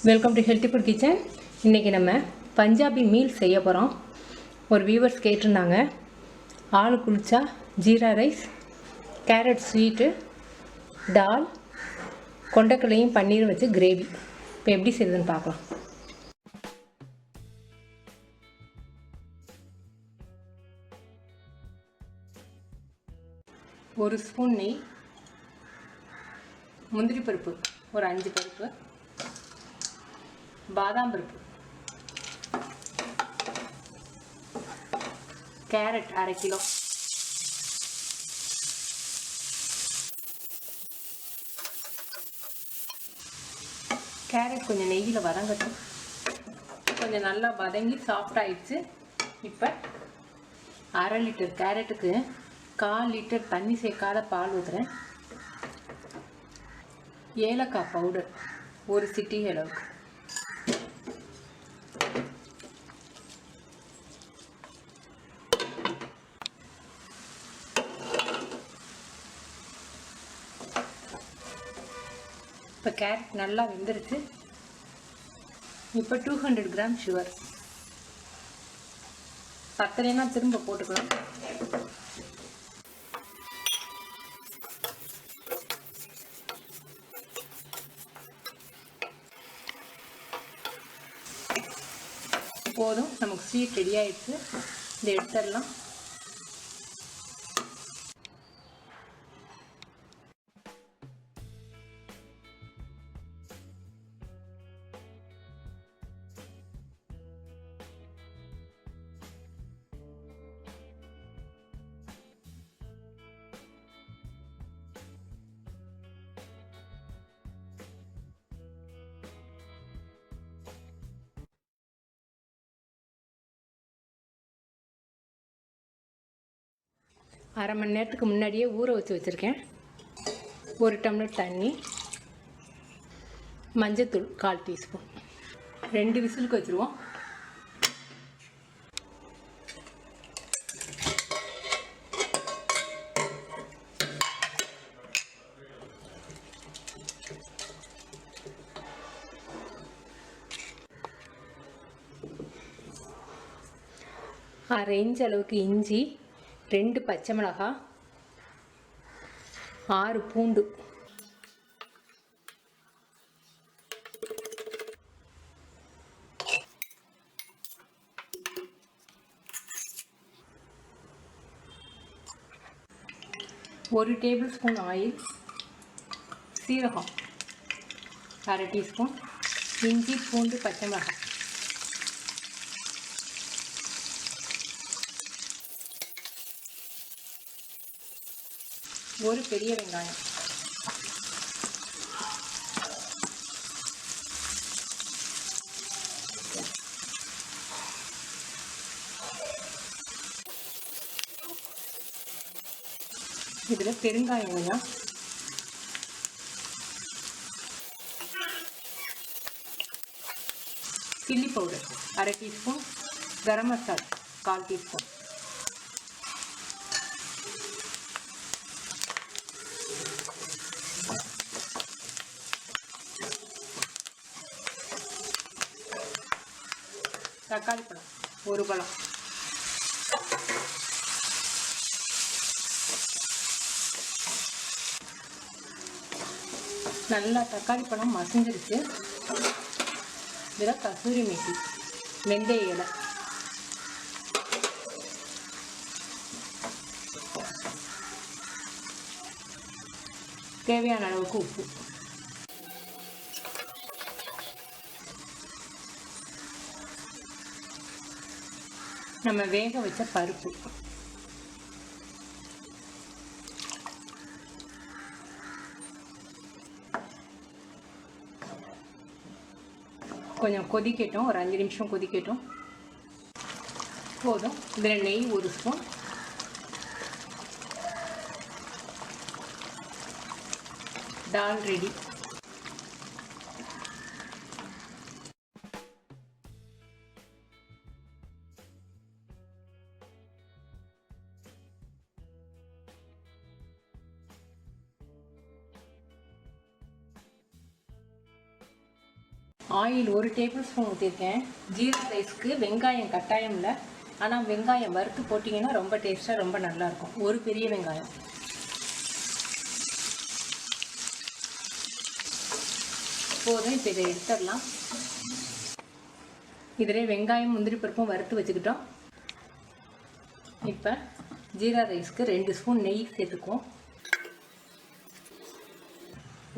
Welcome to healthy food kitchen. இன்றைக்கி நம்ம Punjabi meal செய்ய போகிறோம். ஒரு வியூவர்ஸ் கேட்டிருந்தாங்க. ஆளு குளிச்சா ஜீரா ரைஸ், கேரட் ஸ்வீட்டு, டால், கொண்டக்கடலையும் பன்னீரும் வச்சு கிரேவி. இப்போ எப்படி செய்யுதுன்னு பார்க்கலாம். ஒரு ஸ்பூன் நெய், முந்திரி பருப்பு ஒரு 5 பருப்பு, பாதாம் பருப்பு, கேரட் 1/2 கிலோ, கேரட் கொஞ்சம் நெய்யில் வதங்கட்டும். கொஞ்சம் நல்லா வதங்கி சாஃப்ட் ஆயிடுச்சு. இப்போ 1/2 லிட்டர் கேரட்டுக்கு 1/4 லிட்டர் தண்ணி சேர்க்காத பால் ஊற்றுறேன். ஏலக்காய் பவுடர் ஒரு சிட்டிகை அளவுக்கு, இப்போ கேரட் நல்லா வெந்துருச்சு. இப்போ 200 கிராம் சுகர். பத்தலைன்னா திரும்ப போட்டுக்கலாம். போதும், நமக்கு ஸ்வீட் ரெடி ஆயிடுச்சு. இதை எடுத்துடலாம். அரை மணி நேரத்துக்கு முன்னாடியே ஊற வச்சுருக்கேன். 1 டம்ளர் தண்ணி, மஞ்சத்தூள் 1/4 டீஸ்பூன். 2 விசிலுக்கு வச்சுருவோம். அரை இன்ச் அளவுக்கு இஞ்சி, 2 பச்சை மிளகாய், 6 பூண்டு, ஒரு டேபிள் ஸ்பூன் ஆயில், சீரகம் 1/2 டீஸ்பூன், இஞ்சி பூண்டு பச்சை மிளகாய், ஒரு பெரிய வெங்காயம், இதில் பெருங்காயம் கொஞ்சம், chilli powder 1/2 teaspoon, garam masala 1/4 teaspoon, தக்காளி பழம் 1 பழம், நல்லா தக்காளி பழம் மசிஞ்சிருச்சு. இதில் கசூரி மேத்தி, வெந்தய இலை, தேவையான அளவுக்கு உப்பு, நம்ம வேக வச்ச பருப்பு, கொஞ்சம் கொதிக்கட்டும். ஒரு 5 நிமிஷம் கொதிக்கட்டும். போதும். இதில் நெய் 1 ஸ்பூன், டால் ரெடி. ஆயில் 1 டேபிள் ஸ்பூன் ஊற்றிருக்கேன். ஜீரா ரைஸ்க்கு வெங்காயம் கட்டாயம் இல்லை, ஆனால் வெங்காயம் வறுத்து போட்டிங்கன்னா ரொம்ப டேஸ்ட்டாக ரொம்ப நல்லாயிருக்கும். ஒரு பெரிய வெங்காயம். போதும். இப்போ இதை எடுத்துடலாம். இதில் வெங்காயம் முந்திரி பருப்பும் வறுத்து வச்சுக்கிட்டோம். இப்போ ஜீரா ரைஸ்க்கு 2 ஸ்பூன் நெய் சேர்த்துக்குவோம்.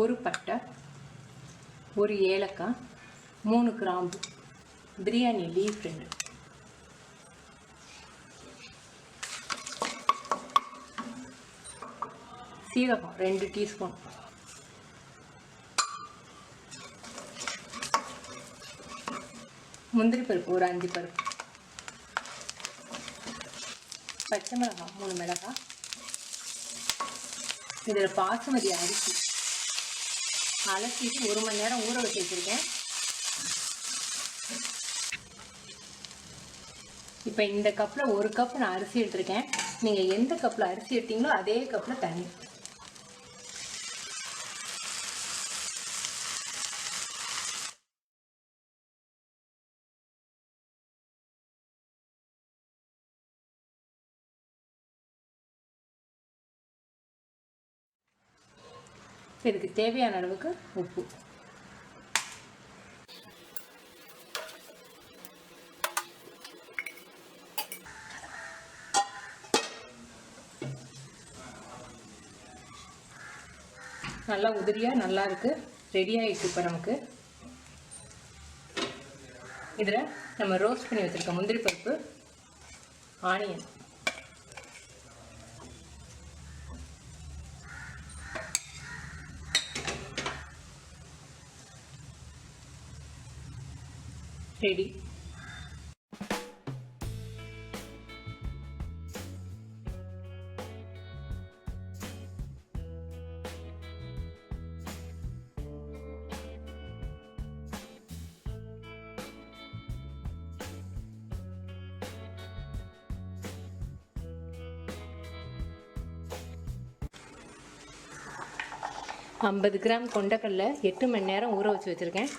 1 பட்டை, 1 ஏலக்காய், 3 கிராம்பு, பிரியாணி லீஃப் 2, சீரகம் 2 டீஸ்பூன், முந்திரி பருப்பு ஒரு 5 பருப்பு, பச்சை மிளகாய் 3 மிளகாய். இதில் பாசுமதி அரிசி அலசிட்டு 1 மணி நேரம் ஊற வச்சு வச்சுருக்கேன். இப்போ இந்த கப்பில் 1 கப் நான் அரிசி எடுத்திருக்கேன். நீங்கள் எந்த கப்பில் அரிசி எடுத்தீங்களோ அதே கப்பில் தண்ணி. இதுக்கு தேவையான அளவுக்கு உப்பு. நல்லா உதிரியாக நல்லா இருக்கு. ரெடி ஆகிடுச்சு. இப்போ நமக்கு இதில் நம்ம ரோஸ்ட் பண்ணி வச்சுருக்க முந்திரி பருப்பு, ஆனியன், ரெடி. ஐம்பது கிராம் கொண்டக்கடலை 8 மணி நேரம் ஊற வச்சு வச்சுருக்கேன்.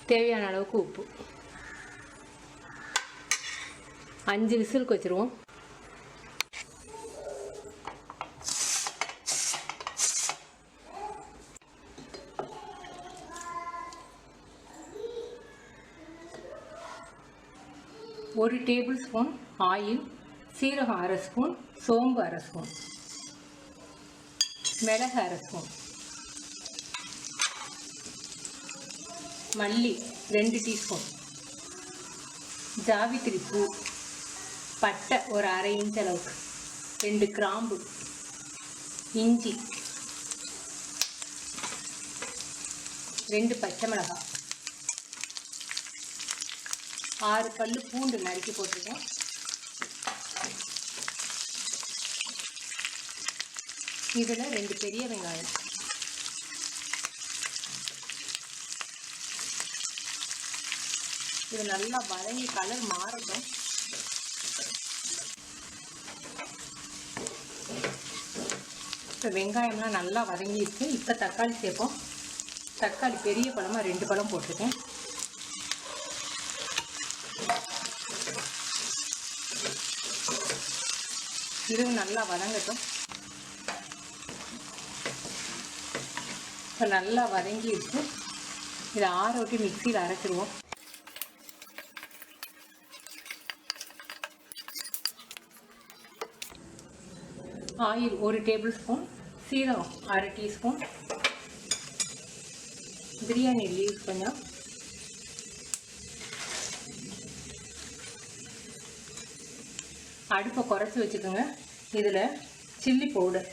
தேவையான அளவுக்கு உப்பு. 5 விசிலுக்கு வச்சுருவோம். ஒரு டேபிள் ஸ்பூன் ஆயில், சீரகம் 1/2 ஸ்பூன், சோம்பு 1/2 ஸ்பூன், மிளகு 1/2 ஸ்பூன், மல்லி 2 டீஸ்பூன், ஜாவித்திரி பூ, பட்டை ஒரு 1/2 இன்ச் அளவுக்கு, 2 கிராம்பு, இஞ்சி, 2 பச்சை மிளகாய், 6 பல்லு பூண்டு நறுக்கி போட்டிருக்கேன். இதில் 2 பெரிய வெங்காயம், இது நல்லா வதங்கி கலர் மாறட்டும். இப்போ வெங்காயம்லாம் நல்லா வதங்கிடுச்சு. இப்போ தக்காளி சேர்ப்போம். தக்காளி பெரிய பழமாக 2 பழம் போட்டிருக்கேன். இதுவும் நல்லா வதங்கட்டும். இப்போ நல்லா வதங்கிடுச்சு. இதை ஆற விட்டு மிக்சியில் அரைச்சிடுவோம். ஆயில் 1 டேபிள் ஸ்பூன், சீரகம் 1/2 டீஸ்பூன், பிரியாணி லீவ் கொஞ்சம், அடுப்பை குறைச்சி வச்சுக்கோங்க. இதில் சில்லி பவுடர்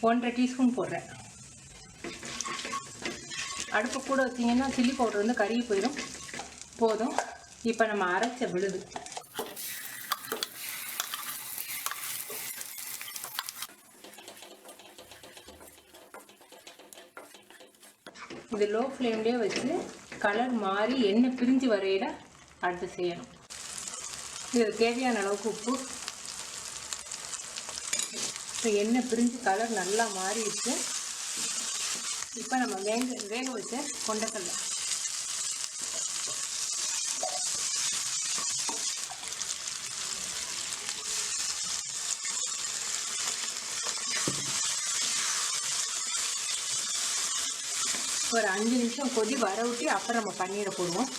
1/2 டீஸ்பூன் போடுறேன். அடுப்பு கூட வச்சிங்கன்னா சில்லி பவுடர் வந்து கருகி போயிடும். போதும். இப்போ நம்ம அரைச்ச விழுது இது லோ ஃப்ளேம்லேயே வச்சு கலர் மாறி எண்ணெய் பிரிஞ்சு வரையில அடுத்து செய்யணும். இதில் தேவையான அளவுக்கு உப்பு. இப்போ எண்ணெய் பிரிஞ்சு கலர் நல்லா மாறிடுச்சு. இப்போ நம்ம வேக வச்ச கொண்டக்கடலை ஒரு 5 நிமிஷம் கொதி வர விட்டு அப்புறம் நம்ம பன்னீரை போடுவோம்.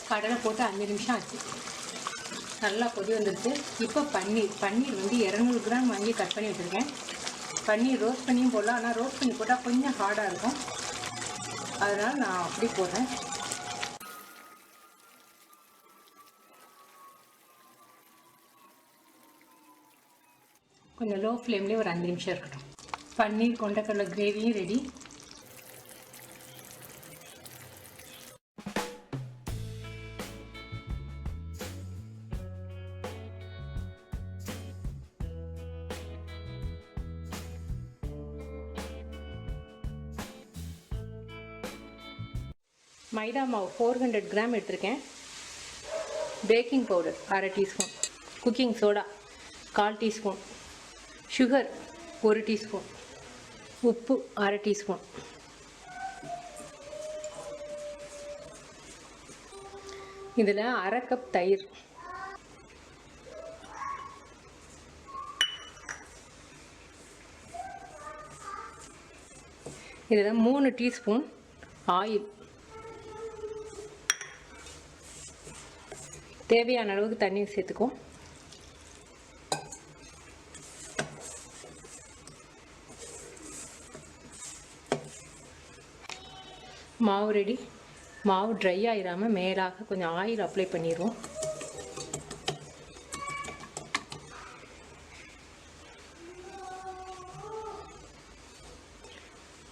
கடலை போட்டு 5 நிமிஷம் ஆச்சு. நல்லா கொதி வந்துடுச்சு. இப்போ பன்னீர் வந்து 200 கிராம் வாங்கி கட் பண்ணி வச்சுருக்கேன். பன்னீர் ரோஸ்ட் பண்ணியும் போடலாம், ஆனால் ரோஸ்ட் பண்ணி போட்டால் கொஞ்சம் ஹார்டாக இருக்கும். அதனால் நான் அப்படி போடுறேன். கொஞ்சம் லோ ஃப்ளேம்லேயே ஒரு 5 நிமிஷம் இருக்கட்டும். பன்னீர் கொண்டக்கடலை கிரேவியும் ரெடி. மைதா மாவு 400 கிராம் எடுத்திருக்கேன். Baking powder 1/2 teaspoon, cooking soda 1/4 teaspoon, sugar 1 teaspoon, உப்பு 1/2 டீஸ்பூன். இதில் 1/2 கப் தயிர், இதில் 3 டீஸ்பூன் ஆயில், தேவையான அளவுக்கு தண்ணி சேர்த்துக்கும். மாவு ரெடி. மாவு ட்ரை ஆயிடாமல் மேலாக கொஞ்சம் ஆயில் அப்ளை பண்ணிடுவோம்.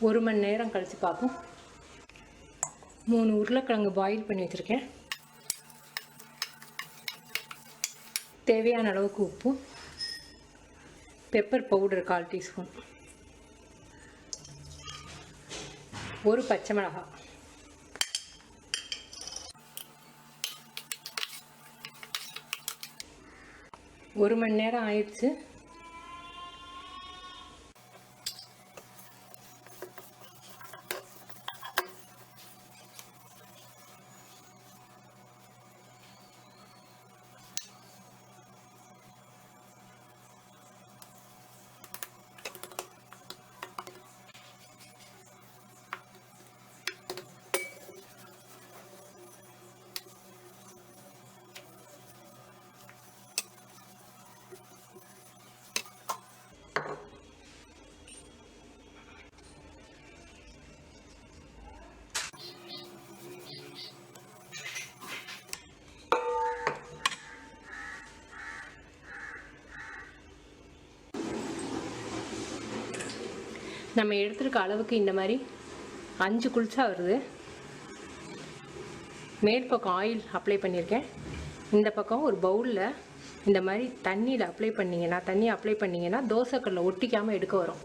ஒரு மணி நேரம் கழித்து பார்ப்போம். 3 உருளைக்கிழங்கு பாயில் பண்ணி வச்சுருக்கேன். தேவையான அளவுக்கு உப்பு, பெப்பர் பவுடர் 1/4 டீஸ்பூன், ஒரு பச்சை மிளகாய், ஒரு மணி நேரம் ஆயிடுச்சு. நம்ம எடுத்துருக்க அளவுக்கு இந்த மாதிரி 5 குல்ச்சா வருது. மேல் பக்கம் ஆயில் அப்ளை பண்ணியிருக்கேன். இந்த பக்கம் ஒரு பவுலில் இந்த மாதிரி தண்ணியில் அப்ளை பண்ணிங்கன்னா தோசைக்கல்லில் ஒட்டிக்காமல் எடுக்க வரும்.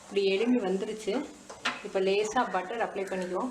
இப்படி எலும்பி வந்துருச்சு. இப்போ லேசாக பட்டர் அப்ளை பண்ணிக்குவோம்.